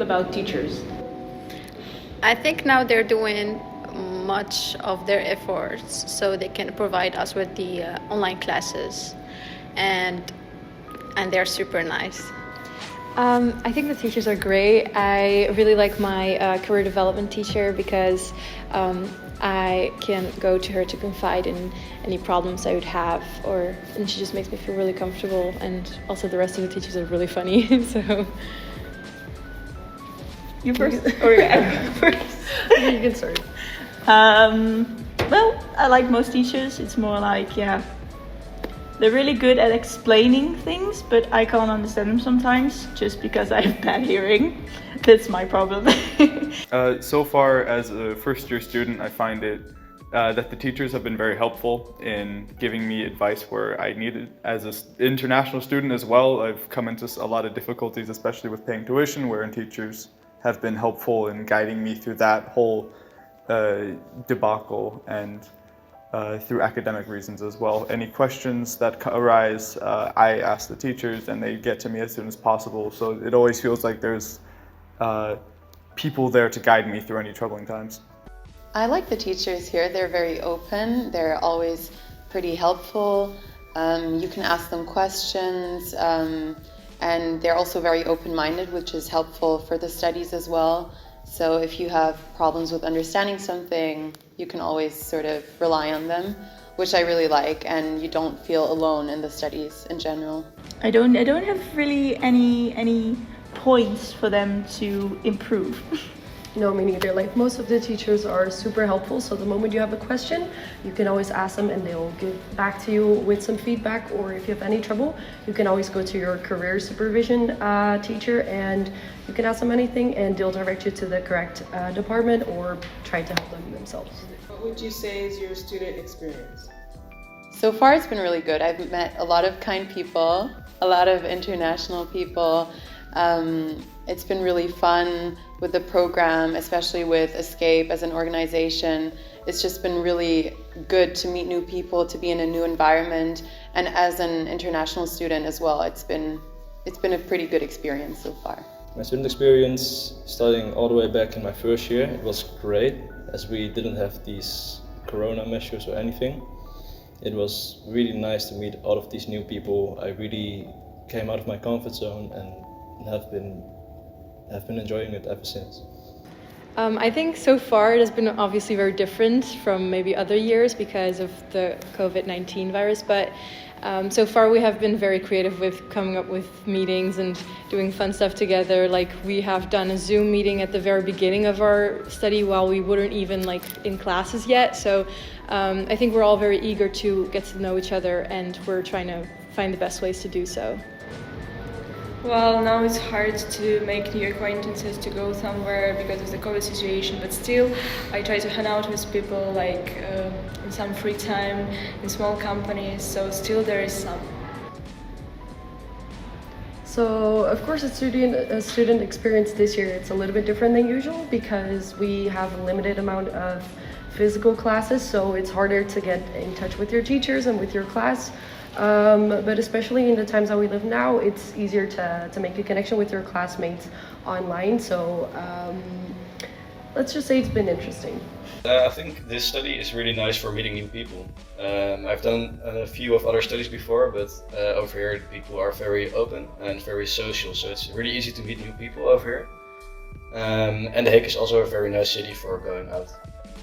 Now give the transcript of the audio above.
about teachers? I think now they're doing much of their efforts so they can provide us with the online classes, and they're super nice. I think the teachers are great. I really like my career development teacher because I can go to her to confide in any problems I would have, and she just makes me feel really comfortable. And also the rest of the teachers are really funny. So you first, or yeah, first. You can start. Well, I like most teachers. It's more like, yeah, they're really good at explaining things, but I can't understand them sometimes just because I have bad hearing. That's my problem. So far, as a first-year student, I find it that the teachers have been very helpful in giving me advice where I need it. As an international student as well, I've come into a lot of difficulties, especially with paying tuition, wherein teachers have been helpful in guiding me through that whole debacle and through academic reasons as well. Any questions that arise, I ask the teachers and they get to me as soon as possible. So it always feels like there's people there to guide me through any troubling times. I like the teachers here. They're very open. They're always pretty helpful. You can ask them questions, and they're also very open-minded, which is helpful for the studies as well. So if you have problems with understanding something, you can always sort of rely on them, which I really like, and you don't feel alone in the studies in general. I don't have really any points for them to improve. No, me neither. Like, most of the teachers are super helpful, so the moment you have a question, you can always ask them and they'll give back to you with some feedback, or if you have any trouble, you can always go to your career supervision teacher and you can ask them anything and they'll direct you to the correct department or try to help them themselves. What would you say is your student experience? So far it's been really good. I've met a lot of kind people, a lot of international people. It's been really fun with the program, especially with Escape as an organization. It's just been really good to meet new people, to be in a new environment, and as an international student as well, it's been a pretty good experience so far. My student experience, starting all the way back in my first year, it was great, as we didn't have these corona measures or anything. It was really nice to meet all of these new people. I really came out of my comfort zone and have been enjoying it ever since. I think so far it has been obviously very different from maybe other years because of the COVID-19 virus, but so far we have been very creative with coming up with meetings and doing fun stuff together. Like, we have done a Zoom meeting at the very beginning of our study while we weren't even like in classes yet. So I think we're all very eager to get to know each other, and we're trying to find the best ways to do so. Well, now it's hard to make new acquaintances, to go somewhere because of the COVID situation, but still I try to hang out with people like in some free time, in small companies, so still there is some. So, of course, a student experience this year, it's a little bit different than usual because we have a limited amount of physical classes, so it's harder to get in touch with your teachers and with your class. But especially in the times that we live now, it's easier to make a connection with your classmates online. So let's just say it's been interesting. I think this study is really nice for meeting new people. I've done a few of other studies before, but over here the people are very open and very social, so it's really easy to meet new people over here. And The Hague is also a very nice city for going out.